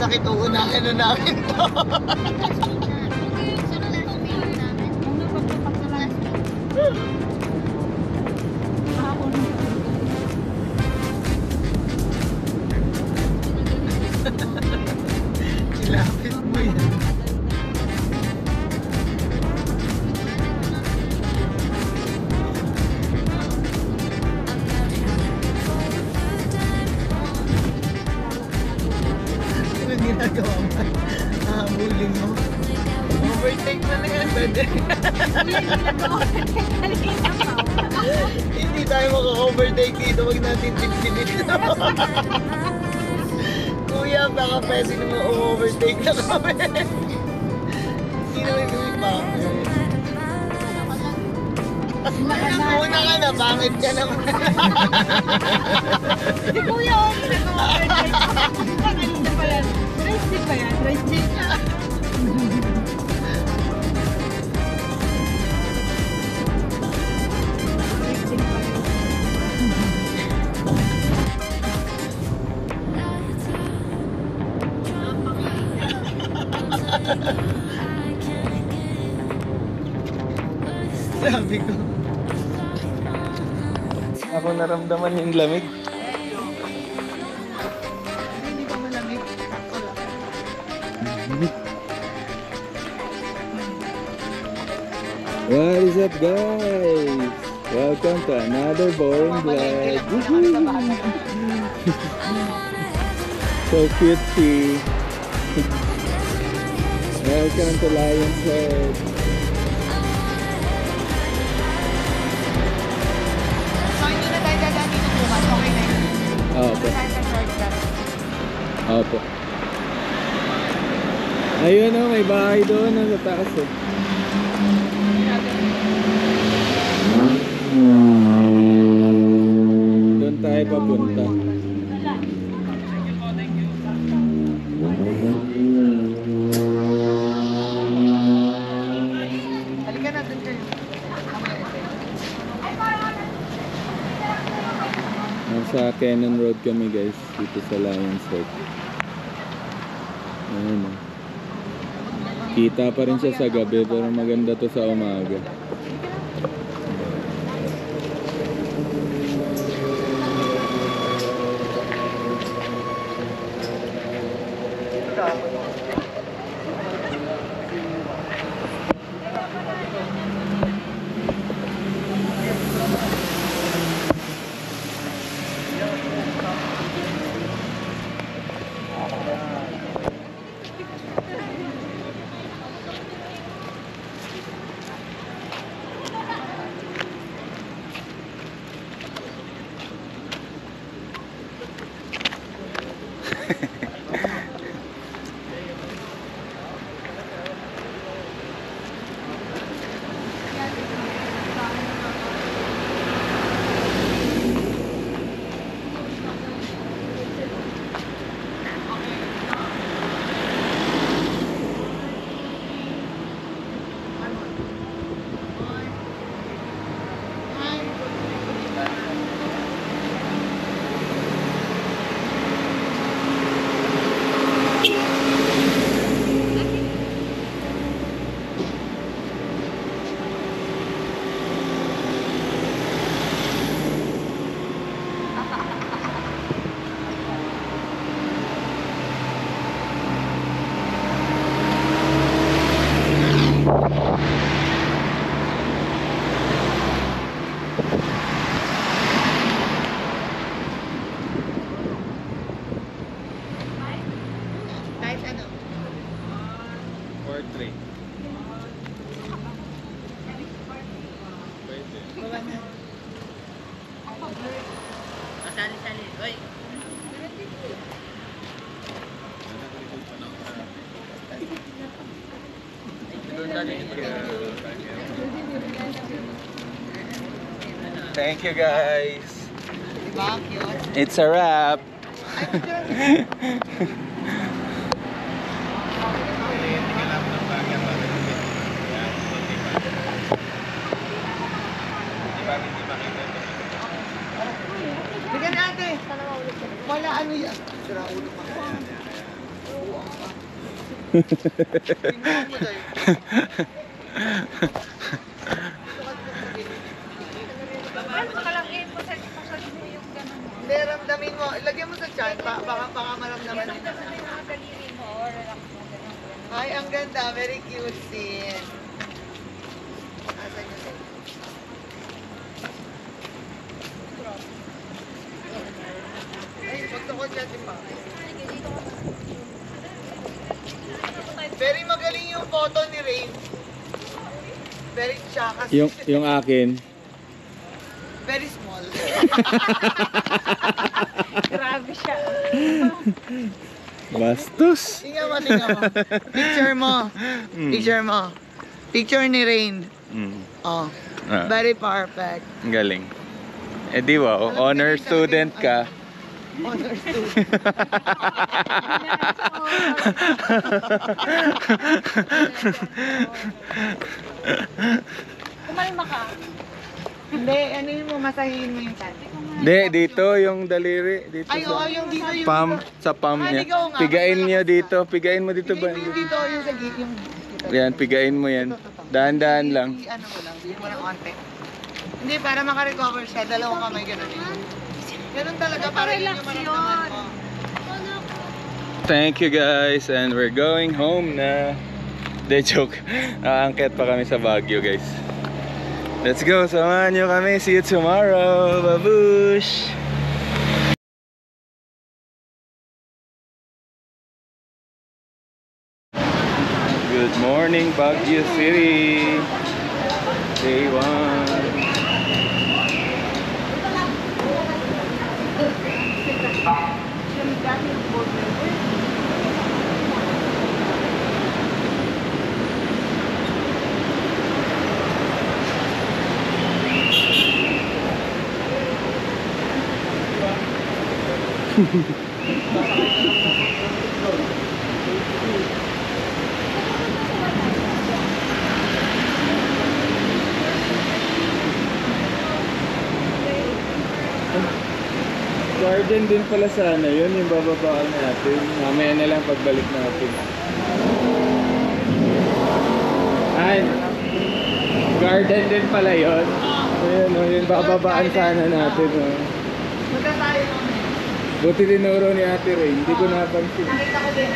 masakit, uunahin na namin to. Ilapit mo yan. Anong ginagawa mo? Habulin mo. Overtake na na yan, pwede. Hindi tayo maka-overtake dito. Huwag natin tipsilin. Kuya, baka pwede naman overtake na kami. Hindi naman kami bakit. Una ka na, bakit ka naman? Si Kuya, nag-overtake. Kanina pa yan. Rice ba yan? Rice na. Sabi ko. Ako naramdaman yung lamig. Hindi ba malamig? What is up, guys? Welcome to another boring vlog. So cute, she. Welcome to Lion's Head. So, hindi na tayo dadaan dito bukas. Okay na yun. Opo. Tayo sa shortcut. Opo. Ayun o, may bahay doon sa taas eh. Doon tayo papunta. Halika na, doon kayo. Nasa Cannon Road kami, guys, dito sa Lion's Head. Ayun o. Kita pa rin siya sa gabi pero maganda to sa umaga. Kahit ano. 4-3. Baba na. Masali-sali. Oy. Thank you, guys. Diba? Cute. It's a wrap. Bigyan natin. Wala ano yan. Sira ulo pa. Tingnan mo tayo. Ano ka lang eh, pasalit mo yung gano'n mo. Hindi, ramdamin mo. Ilagyan mo sa chan. Baka maramdaman mo. Sa mga daliri mo, or relax mo, gano'n. Ay, ang ganda. Very cute scene. Asan yun eh? Ay, magtukod natin pa. Very magaling yung photo ni Rain. Very tsaka. Yung akin. Very small. Grabe siya. Bastos. Tingnan mo. Picture mo. Picture mo. Picture ni Rain. Oh. Ah, Very perfect. galing. Eh di ba, honor student ka. Honor student. Kumalma ka. Hindi, ano yung masahin mo yung chan? Hindi, dito yung daliri. Dito Ay, oo, yung dito yung... palm, sa palm Ay, niya. ikaw nga. Pigain niyo dito. Pigain mo dito ba? Yung dito, yung sa gate, yung... Yan, pigain mo yan. Dahan-dahan lang. Ano mo lang, bigyan mo ng konti. Hindi, para makarecover siya, dalawang kamay ganun eh. Ganun talaga, para yun yung maramdaman mo. Thank you guys, and we're going home na. De joke. Aangket pa kami sa Baguio guys. Let's go, samahan nyo kami. See you tomorrow. Babush! Good morning, Baguio City. Day 1. Garden din pala sana yun, yung bababaan natin. Mamaya na lang pagbalik natin. Ay, garden din pala yun. Ayun, oh, yung bababaan sana natin. Oh. Punta tayo naman. Buti tinuro ni Ate Ray, hindi ko napansin. Nakita ko din.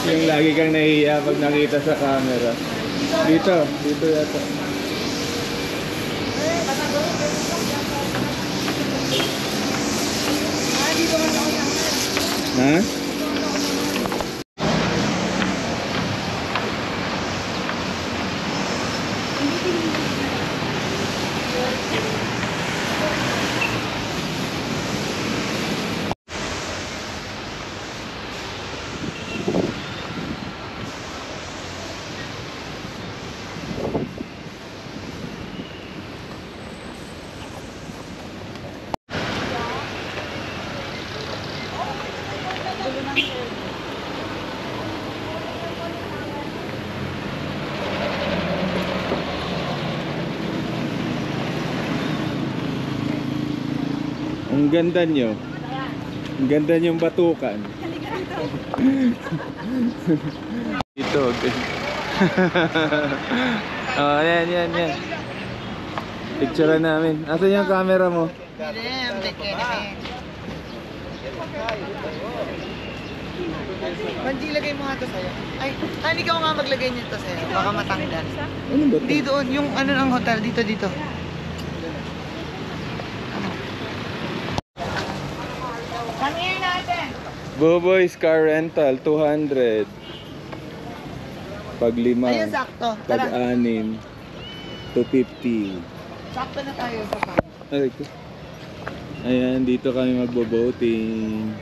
Yung lagi kang nahihiya pag nakita sa camera. Dito yata. Ha? Ang ganda nyo. Ang ganda nyong batukan. Ito. Oh, yan. Picture namin. Asan yung camera mo? Banji, lagay mo nga ito sa'yo. Ay, hindi ka nga maglagay nito sa'yo. Baka matanggal. Ano ba ito? Hindi doon, yung ano ng hotel. Dito. Come here natin. Boboy's car rental, 200. Pag 5. Ayun, sakto. Pag Tara, 6, 250. sakto na tayo sa Aray ko. Ayan, dito kami magbo-boating.